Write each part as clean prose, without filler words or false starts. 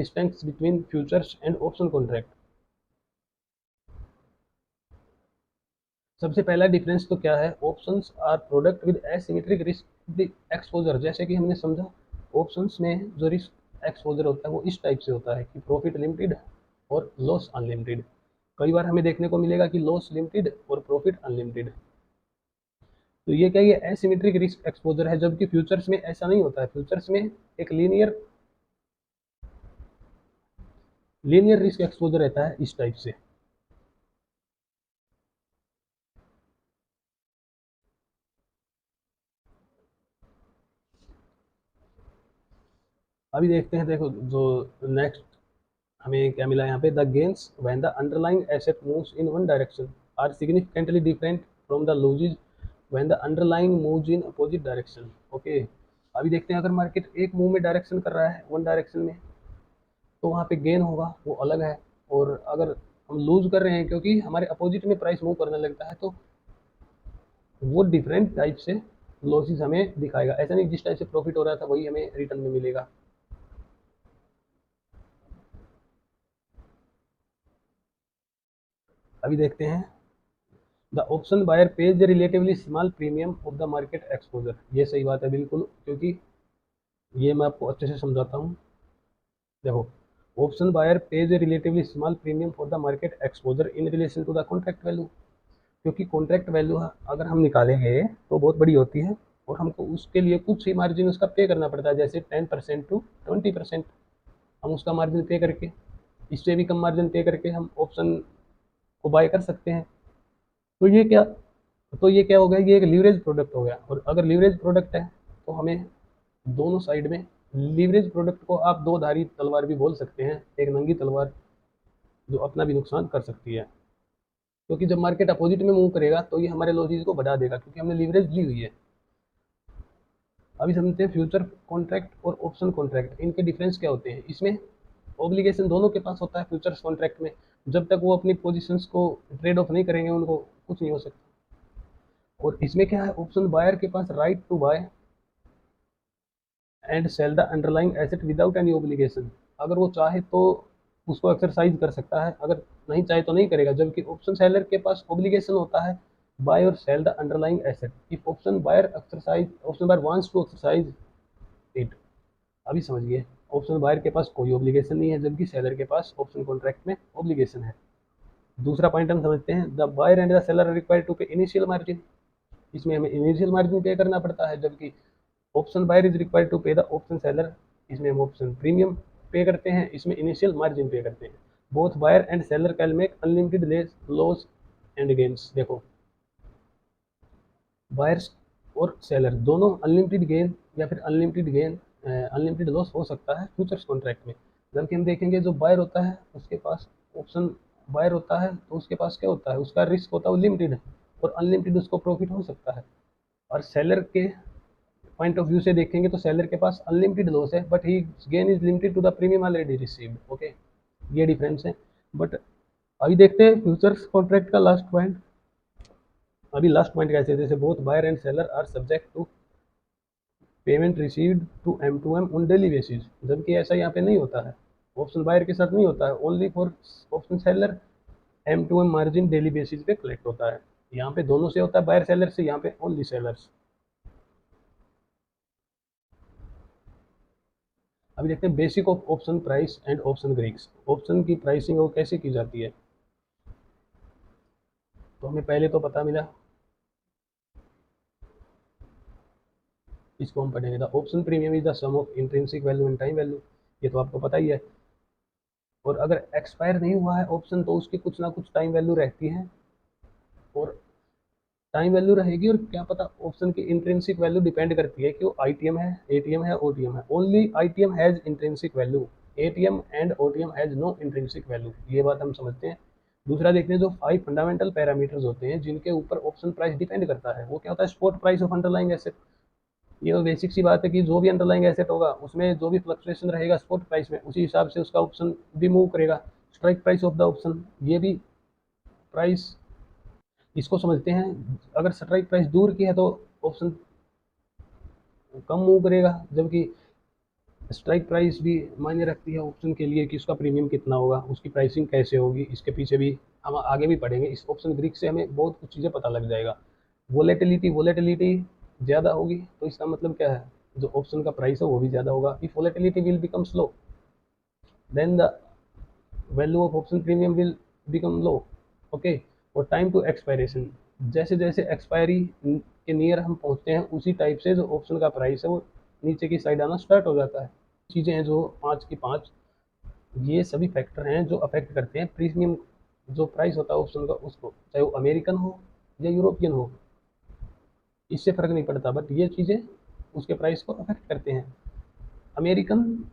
Distinction between futures and option contract. सबसे पहला difference तो क्या है, options are product with asymmetric risk exposure. जैसे कि हमने समझा, ऑप्शंस में जो रिस्क एक्सपोजर होता है वो इस टाइप से होता है कि प्रॉफिट लिमिटेड और लॉस अनलिमिटेड। कई बार हमें देखने को मिलेगा कि लॉस लिमिटेड और प्रॉफिट अनलिमिटेड। तो ये क्या, ये एसिमेट्रिक रिस्क एक्सपोजर है, जबकि फ्यूचर्स में ऐसा नहीं होता है। फ्यूचर्स में एक लीनियर रिस्क एक्सपोजर रहता है इस टाइप से। अभी देखते हैं, देखो जो नेक्स्ट हमें क्या मिला यहाँ पे, the gains when the underlying asset moves in one direction are significantly different from the losses when the underlying moves in opposite direction. Okay, अभी देखते हैं, अगर मार्केट एक मूव में डायरेक्शन कर रहा है, वन डायरेक्शन में, तो वहाँ पे गेन होगा वो अलग है। और अगर हम लूज कर रहे हैं क्योंकि हमारे अपोजिट में प्राइस मूव करने लगता है, तो वो डिफरेंट टाइप से लॉसेस हमें दिखाएगा। ऐसा नहीं जिस टाइप से प्रॉफिट हो रहा था वही हमें रिटर्न में मिलेगा। अभी देखते हैं, the option buyer pays relatively small premium of the market exposure. ये सही बात है बिल्कुल, क्योंकि ये मैं आपको अच्छे से समझाता हूँ। देखो, option buyer pays relatively small premium for the market exposure in relation to the contract value. क्योंकि कॉन्ट्रैक्ट वैल्यू अगर हम निकालेंगे तो बहुत बड़ी होती है, और हमको उसके लिए कुछ ही मार्जिन उसका पे करना पड़ता है, जैसे 10% टू 20%। हम उसका मार्जिन पे करके, इससे भी कम मार्जिन पे करके हम ऑप्शन को बाय कर सकते हैं। तो ये क्या, हो गया, ये एक लीवरेज प्रोडक्ट हो गया। और अगर लीवरेज प्रोडक्ट है तो हमें दोनों साइड में, लीवरेज प्रोडक्ट को आप दो धारी तलवार भी बोल सकते हैं, एक नंगी तलवार जो अपना भी नुकसान कर सकती है। क्योंकि जब मार्केट अपोजिट में मूव करेगा तो ये हमारे लॉसेज को बढ़ा देगा, क्योंकि हमने लीवरेज ली हुई है। अभी समझते हैं फ्यूचर कॉन्ट्रैक्ट और ऑप्शन कॉन्ट्रैक्ट, इनके डिफरेंस क्या होते हैं। इसमें ऑब्लिगेशन दोनों के पास होता है फ्यूचर्स कॉन्ट्रैक्ट में। जब तक वो अपनी पोजीशंस को ट्रेड ऑफ नहीं करेंगे उनको कुछ नहीं हो सकता। और इसमें क्या है, ऑप्शन बायर के पास right to buy and sell the underlying asset without any obligation. अगर वो चाहे तो उसको एक्सरसाइज कर सकता है, अगर नहीं चाहे तो नहीं करेगा। जबकि ऑप्शन सेलर के पास ऑब्लिगेशन होता है बाय और sell the underlying asset if option buyer wants to exercise it. अभी समझिए, ऑप्शन बायर के पास कोई ऑब्लिगेशन नहीं है, जबकि सेलर के पास ऑप्शन कॉन्ट्रैक्ट में ऑब्लिगेशन है। दूसरा पॉइंट हम समझते हैं, the buyer and the seller require to pay initial margin. इसमें हमें इनिशियल मार्जिन पे करना पड़ता है, जबकि option buyer is required to pay the option seller. इसमें हम ऑप्शन प्रीमियम पे करते हैं, इसमें इनिशियल मार्जिन पे करते हैं। Both buyer and seller can make unlimited loss and gains. देखो, बायर्स और सेलर दोनों अनलिमिटेड गेन या फिर अनलिमिटेड लॉस हो सकता है फ्यूचर्स कॉन्ट्रैक्ट में। जबकि हम देखेंगे जो बायर होता है उसके पास ऑप्शन बायर होता है, तो उसके पास क्या होता है, उसका रिस्क होता है वो लिमिटेड है, और अनलिमिटेड उसको प्रॉफिट हो सकता है। और सेलर के पॉइंट ऑफ व्यू से देखेंगे तो सेलर के पास अनलिमिटेड लॉस है, but he gain is limited to the premium already received. Okay, ये डिफरेंस है। बट अभी देखते हैं फ्यूचर्स कॉन्ट्रैक्ट का लास्ट पॉइंट। अभी लास्ट पॉइंट कैसे है, जैसे both buyer and seller are subject to payment received to M2M on daily basis. जबकि ऐसा यहाँ पे नहीं होता है, ऑप्शन बायर के साथ नहीं होता है। Only for option seller M2M margin daily basis पे कलेक्ट होता है। यहाँ पे दोनों से होता है, बायर सेलर से, यहाँ पे ओनली सेलर्स। अभी देखते हैं basic of option price and option Greeks. Option की प्राइसिंग वो कैसे की जाती है, तो हमें पहले तो पता मिला, इसको हम पढ़ेंगे। The option premium is the sum of intrinsic value and time value. ये तो आपको पता ही है। और अगर एक्सपायर नहीं हुआ है ऑप्शन तो उसकी कुछ ना कुछ टाइम वैल्यू रहती है, और टाइम वैल्यू रहेगी। और क्या पता ऑप्शन की इंट्रिंसिक वैल्यू डिपेंड करती है कि वो आईटीएम है, एटीएम है, ओटीएम है। Only ITM has intrinsic value, ATM and OTM has no intrinsic value. ये बात हम समझते हैं। दूसरा देखते हैं, जो 5 फंडामेंटल पैरामीटर्स होते हैं जिनके ऊपर ऑप्शन प्राइस डिपेंड करता है, वो क्या होता है, spot price of underlying asset. ये बेसिक सी बात है कि जो भी अंडरलाइंग एसेट होगा उसमें जो भी फ्लक्चुएशन रहेगा स्पॉट प्राइस में, उसी हिसाब से उसका ऑप्शन भी मूव करेगा। Strike price of the option, ये भी प्राइस, इसको समझते हैं। अगर स्ट्राइक प्राइस दूर की है तो ऑप्शन कम मूव करेगा, जबकि स्ट्राइक प्राइस भी मायने रखती है ऑप्शन के लिए कि उसका प्रीमियम कितना होगा, उसकी प्राइसिंग कैसे होगी, इसके पीछे भी हम आगे भी पढ़ेंगे। इस ऑप्शन ग्रीक से हमें बहुत कुछ चीज़ें पता लग जाएगा। वोलेटिलिटी ज़्यादा होगी तो इसका मतलब क्या है, जो ऑप्शन का प्राइस है वो भी ज़्यादा होगा। If volatility will become slow then the value of option premium will become low. Okay. और टाइम टू एक्सपायरेशन, जैसे जैसे एक्सपायरी के नियर हम पहुंचते हैं उसी टाइप से जो ऑप्शन का प्राइस है वो नीचे की साइड आना स्टार्ट हो जाता है। चीज़ें हैं जो पाँच की पाँच, ये सभी फैक्टर हैं जो अफेक्ट करते हैं प्रीमियम, जो प्राइस होता है ऑप्शन का उसको, चाहे वो अमेरिकन हो या यूरोपियन हो, इससे फ़र्क नहीं पड़ता, बट ये चीज़ें उसके प्राइस को अफेक्ट करते हैं। अमेरिकन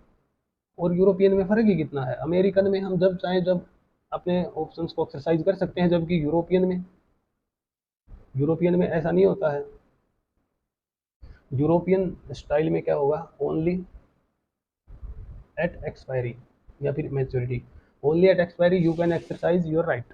और यूरोपियन में फ़र्क ही कितना है, अमेरिकन में हम जब चाहें जब अपने ऑप्शंस को एक्सरसाइज कर सकते हैं, जबकि यूरोपियन में ऐसा नहीं होता है। यूरोपियन स्टाइल में क्या होगा, ओनली एट एक्सपायरी या फिर maturity, only at expiry you can exercise your right.